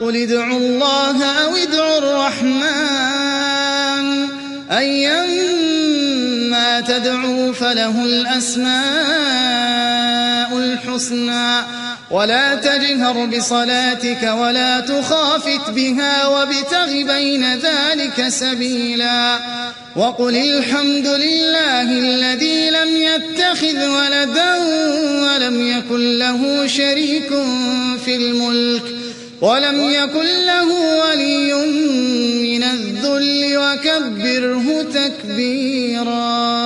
قل ادعوا الله أو ادعوا الرحمن أيما تدعوا فله الأسماء الحسنى ولا تجهر بصلاتك ولا تخافت بها وابتغ بين ذلك سبيلا وقل الحمد لله الذي لم يتخذ ولدا ولم يكن له شريك في الملك ولم يكن له ولي من الذل وكبره تكبيرا.